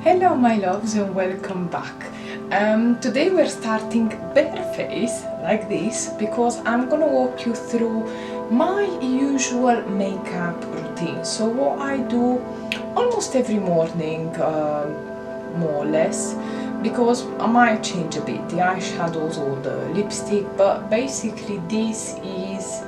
Hello my loves and welcome back. Today we're starting bare face like this because I'm gonna walk you through my usual makeup routine. So what I do almost every morning, more or less, because I might change a bit the eyeshadows or the lipstick, but basically this is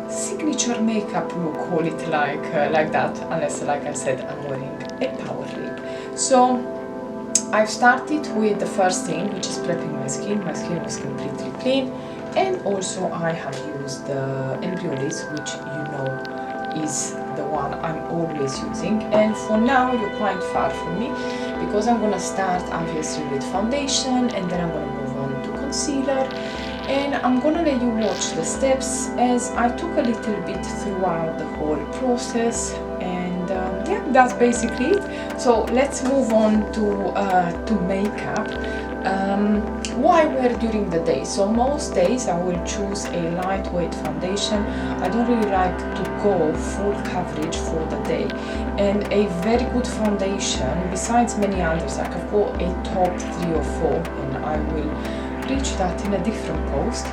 signature makeup look, call it like that, unless, like I said, I'm wearing a power lip. So I've started with the first thing, which is prepping my skin. My skin was completely clean, and also I have used the Embryolisse, which you know is the one I'm always using. And for now you're quite far from me because I'm gonna start obviously with foundation, and then I'm gonna move on to concealer. And I'm gonna let you watch the steps as I took a little bit throughout the whole process, and yeah, that's basically it. So let's move on to makeup. What I wear during the day. So most days I will choose a lightweight foundation. I don't really like to go full coverage for the day, and a very good foundation, besides many others, like I've got a top 3 or 4, and I will reach that in a different post.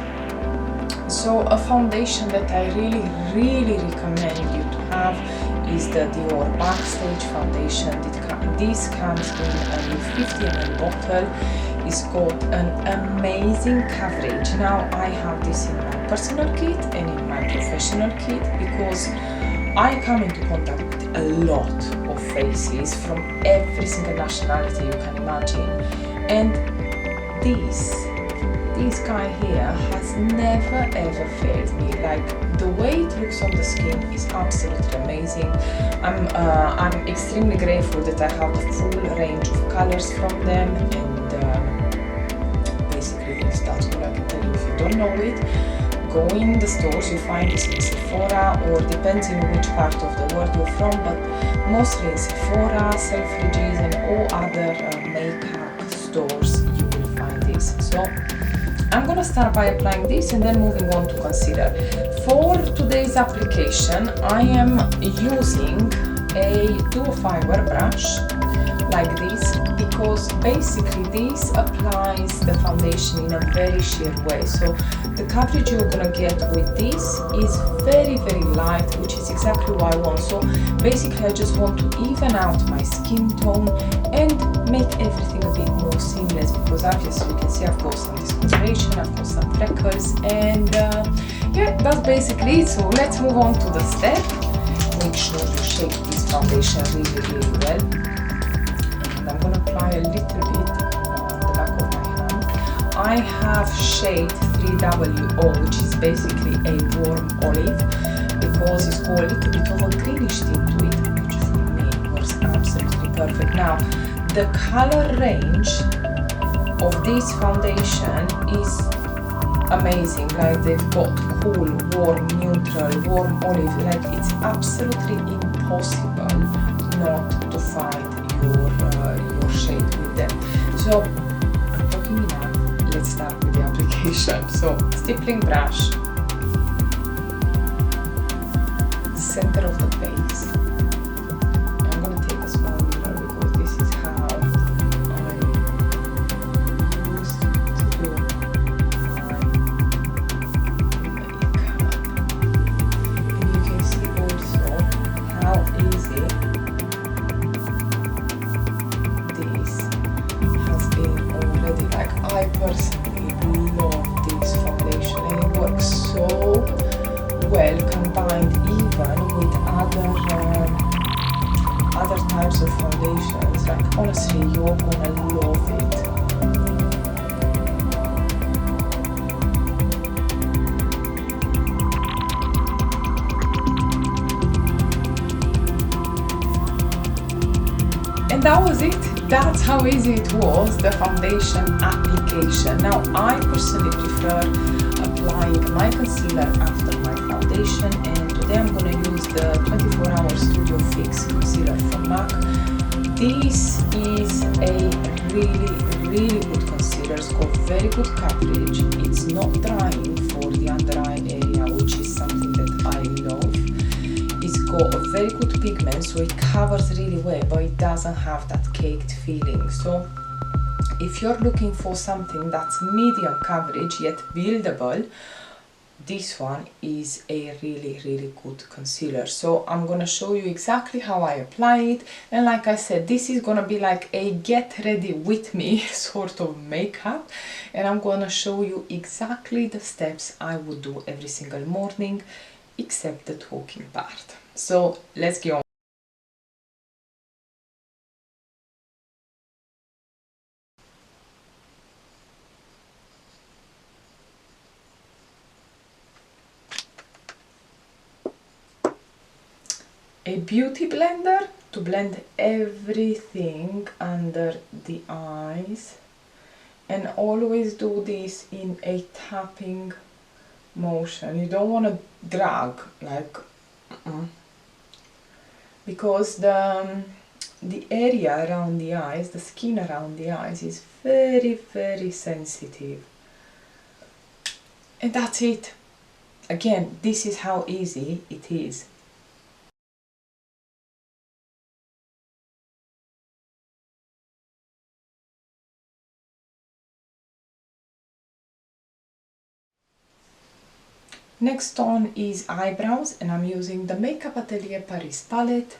So a foundation that I really recommend you to have is the Dior Backstage foundation. This comes in a 50 ml bottle. It's got an amazing coverage. Now I have this in my personal kit and in my professional kit because I come into contact with a lot of faces from every single nationality you can imagine, and this guy here has never ever failed me. Like, the way it looks on the skin is absolutely amazing. I'm extremely grateful that I have the full range of colors from them, and basically that's all I can tell you. If you don't know it, go in the stores. You find this in Sephora, or depends on which part of the world you're from, but mostly in Sephora, Selfridges, and all other makeup stores you will find this. So I'm gonna start by applying this and then moving on to concealer. For today's application, I am using a dual fiber brush like this, because basically this applies the foundation in a very sheer way. So the coverage you're gonna get with this is very light, which is exactly what I want. So basically I just want to even out my skin tone and make everything a bit more seamless, because obviously you can see I've got some discoloration, I've got some freckles, and yeah, that's basically it. So let's move on to the step. Make sure you shake this foundation really well. I'm going to apply a little bit on the back of my hand. I have shade 3WO, which is basically a warm olive, because it's got a little bit of a greenish tint to it, which for me was absolutely perfect. Now, the color range of this foundation is amazing. Like, they've got cool, warm, neutral, warm olive. Like, it's absolutely impossible not to find your shade with them. So I'm talking enough, let's start with the application. So stippling brush, center of the face. I'm gonna take a small mirror because this is how I used to do my makeup, and you can see also how easy already. Like, I personally love this foundation, and it works so well combined even with other types of foundations. Like, honestly, you're gonna love it. And that was it. That's how easy it was, the foundation application. Now, I personally prefer applying my concealer after my foundation, and today I'm going to use the 24-hour Studio Fix concealer from MAC. This is a really good concealer. It's got very good coverage. It's not drying for the under eye area, which is something that I love. It's got got a very good pigment, so it covers really well, but it doesn't have that caked feeling. So if you're looking for something that's medium coverage yet buildable, this one is a really good concealer. So I'm gonna show you exactly how I apply it, and like I said, this is gonna be like a get ready with me sort of makeup, and I'm gonna show you exactly the steps I would do every single morning, except the talking part. So let's get on. A beauty blender to blend everything under the eyes, and always do this in a tapping motion. You don't want to drag like because the area around the eyes, the skin around the eyes is very sensitive, and that's it. Again, this is how easy it is. Next on is eyebrows, and I'm using the Makeup Atelier Paris palette.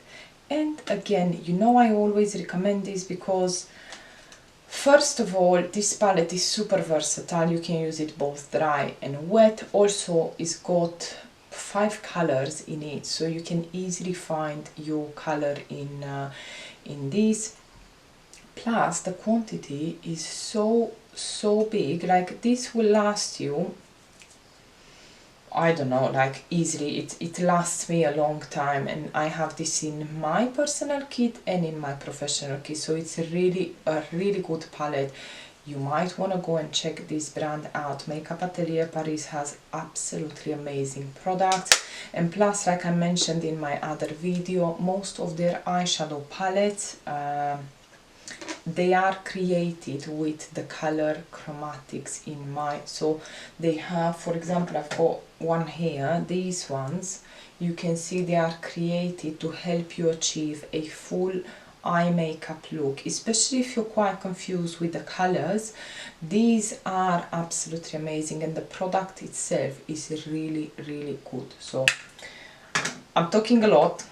And again, you know, I always recommend this because first of all, this palette is super versatile. You can use it both dry and wet. Also, it's got 5 colors in it, so you can easily find your color in this. Plus, the quantity is so big. Like, this will last you, I don't know, like easily. It lasts me a long time, and I have this in my personal kit and in my professional kit, so it's a really good palette. You might want to go and check this brand out. Makeup Atelier Paris has absolutely amazing products, and plus, like I mentioned in my other video, most of their eyeshadow palettes they are created with the color chromatics in mind. So they have, for example, I've got one here, these ones, you can see they are created to help you achieve a full eye makeup look, especially if you're quite confused with the colors. These are absolutely amazing, and the product itself is really good. So I'm talking a lot,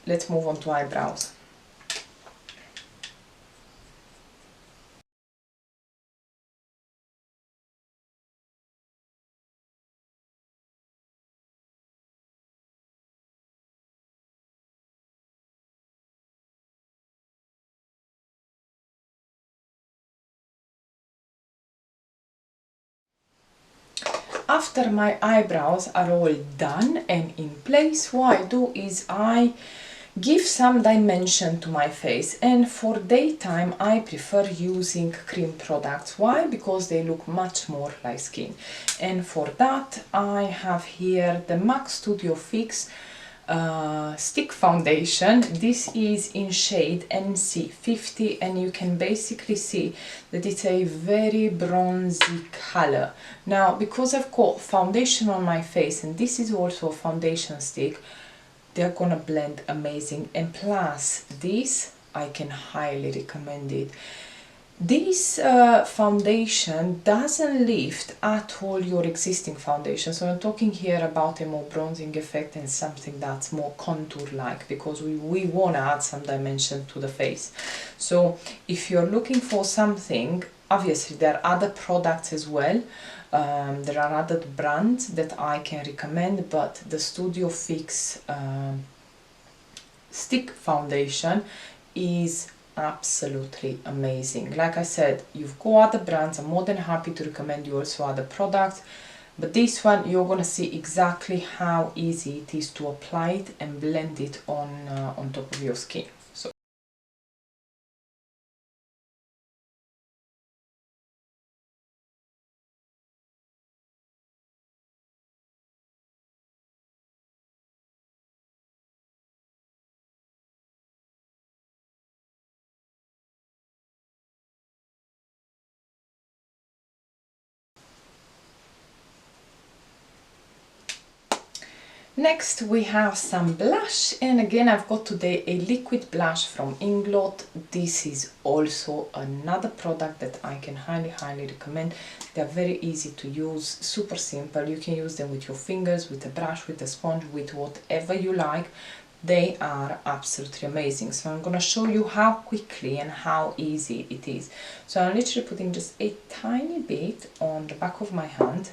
let's move on to eyebrows. After my eyebrows are all done and in place, what I do is I give some dimension to my face, and for daytime I prefer using cream products. Why? Because they look much more like skin, and for that I have here the MAC Studio Fix stick foundation. This is in shade NC50, and you can basically see that it's a very bronzy color. Now, because I've got foundation on my face and this is also a foundation stick, they're gonna blend amazing, and plus this I can highly recommend it. This foundation doesn't lift at all your existing foundation, so I'm talking here about a more bronzing effect and something that's more contour like, because we want to add some dimension to the face. So if you're looking for something, obviously there are other products as well. There are other brands that I can recommend, but the Studio Fix stick foundation is absolutely amazing. Like I said, you've got other brands, I'm more than happy to recommend you also other products, but this one you're gonna see exactly how easy it is to apply it and blend it on top of your skin. So Next we have some blush, and again I've got today a liquid blush from Inglot. This is also another product that I can highly recommend. They're very easy to use, super simple. You can use them with your fingers, with a brush, with a sponge, with whatever you like. They are absolutely amazing. So I'm going to show you how quickly and how easy it is. So I'm literally putting just a tiny bit on the back of my hand.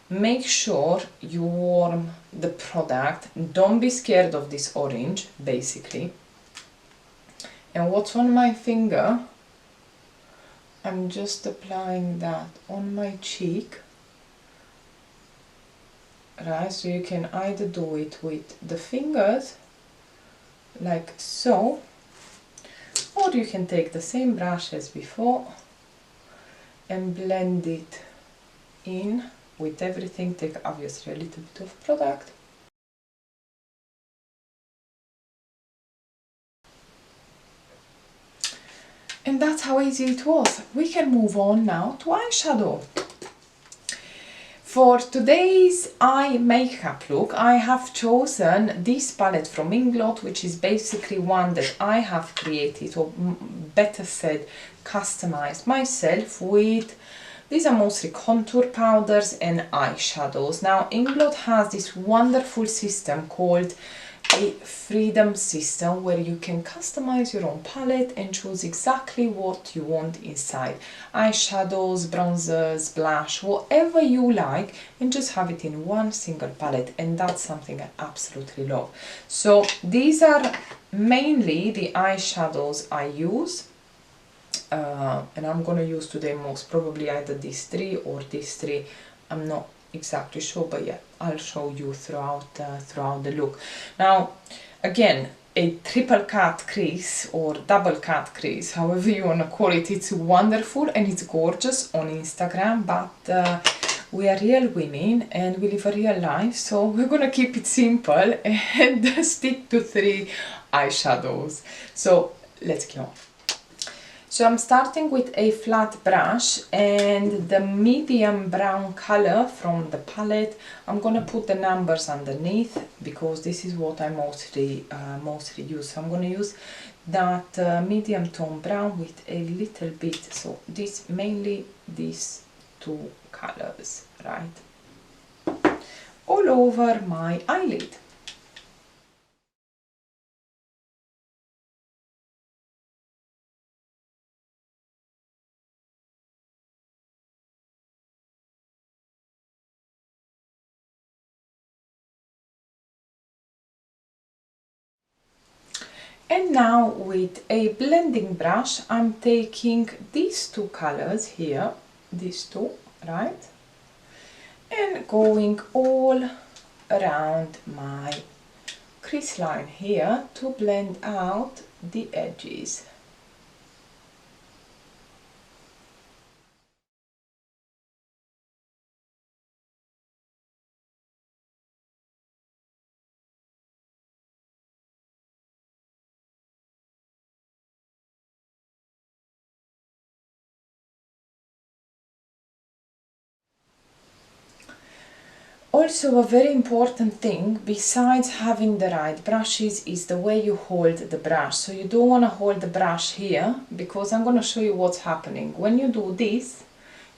Make sure you warm the product. Don't be scared of this orange, basically. And what's on my finger, I'm just applying that on my cheek. Right, so you can either do it with the fingers, like so, or you can take the same brush as before and blend it in with everything. Take obviously a little bit of product. And that's how easy it was. We can move on now to eyeshadow. For today's eye makeup look, I have chosen this palette from Inglot, which is basically one that I have created, or better said, customized myself with. These are mostly contour powders and eyeshadows. Now, Inglot has this wonderful system called a freedom system, where you can customize your own palette and choose exactly what you want inside. Eyeshadows, bronzers, blush, whatever you like, and just have it in one single palette, and that's something I absolutely love. So these are mainly the eyeshadows I use. And I'm gonna use today most probably either these three or these three. I'm not exactly sure, but yeah, I'll show you throughout the look. Now, again, a triple cut crease or double cut crease, however you want to call it, it's wonderful and it's gorgeous on Instagram, but we are real women and we live a real life, so we're gonna keep it simple and stick to 3 eyeshadows. So let's go on. So I'm starting with a flat brush and the medium brown color from the palette. I'm gonna put the numbers underneath because this is what I mostly use. So I'm gonna use that medium tone brown with a little bit. So this mainly these 2 colors, right, all over my eyelid. And now with a blending brush, I'm taking these 2 colors here, these 2, right? And going all around my crease line here to blend out the edges. Also, a very important thing besides having the right brushes is the way you hold the brush. So you don't want to hold the brush here, because I'm going to show you what's happening. When you do this,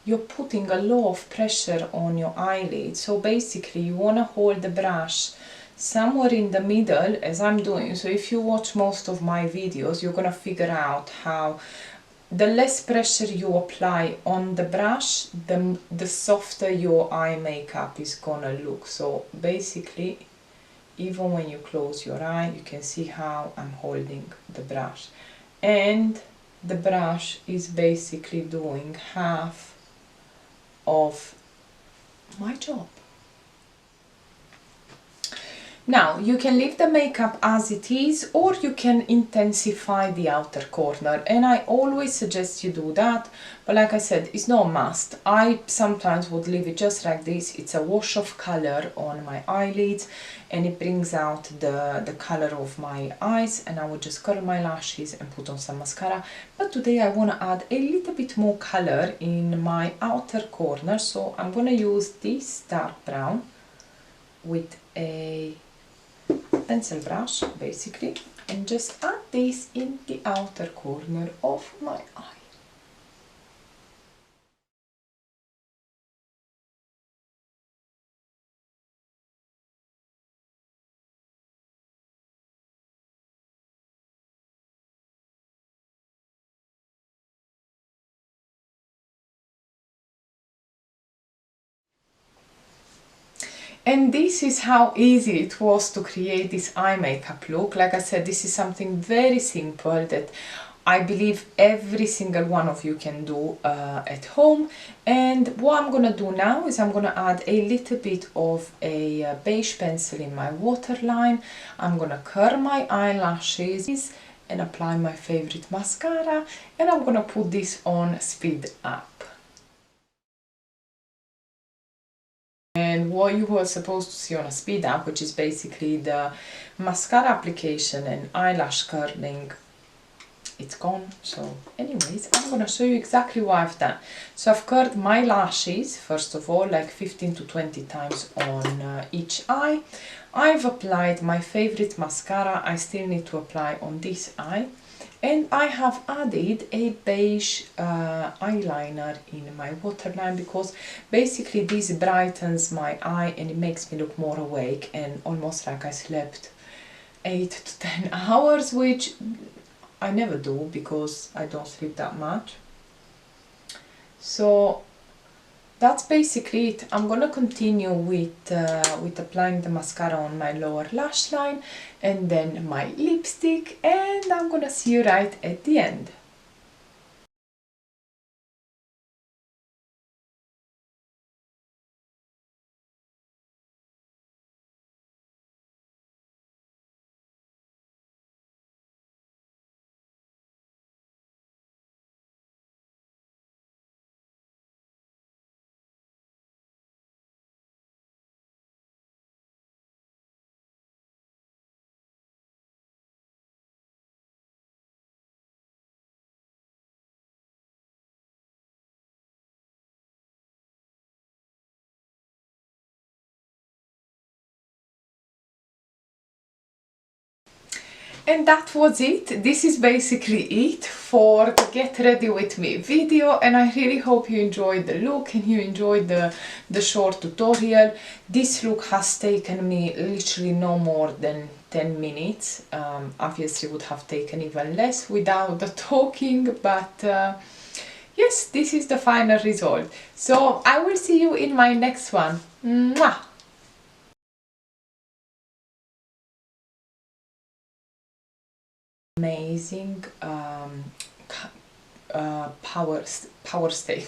you're putting a lot of pressure on your eyelid. So basically you want to hold the brush somewhere in the middle, as I'm doing. So if you watch most of my videos, you're going to figure out how the less pressure you apply on the brush, the softer your eye makeup is gonna look. So basically, even when you close your eye, you can see how I'm holding the brush. And the brush is basically doing half of my job. Now, you can leave the makeup as it is, or you can intensify the outer corner, and I always suggest you do that, but like I said, it's not a must. I sometimes would leave it just like this. It's a wash of color on my eyelids, and it brings out the color of my eyes, and I would just curl my lashes and put on some mascara. But today I want to add a little bit more color in my outer corner, so I'm going to use this dark brown with a pencil brush basically, and just add this in the outer corner of my eye. And this is how easy it was to create this eye makeup look. Like I said, this is something very simple that I believe every single one of you can do at home. And what I'm gonna do now is I'm gonna add a little bit of a beige pencil in my waterline. I'm gonna curl my eyelashes and apply my favorite mascara, and I'm gonna put this on speed up. And what you were supposed to see on a speed up, which is basically the mascara application and eyelash curling, it's gone. So anyways, I'm gonna show you exactly what I've done. So I've curled my lashes first of all, like 15 to 20 times on each eye. I've applied my favorite mascara. I still need to apply on this eye. And I have added a beige eyeliner in my waterline, because basically this brightens my eye and it makes me look more awake and almost like I slept 8 to 10 hours, which I never do because I don't sleep that much. So that's basically it. I'm gonna continue with applying the mascara on my lower lash line and then my lipstick, and I'm gonna see you right at the end. And that was it. This is basically it for the get ready with me video, and I really hope you enjoyed the look and you enjoyed the short tutorial. This look has taken me literally no more than 10 minutes. Obviously would have taken even less without the talking, but yes, this is the final result. So I will see you in my next one. Mwah! Amazing power steak.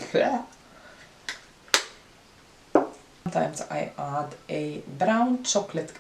Sometimes I add a brown chocolate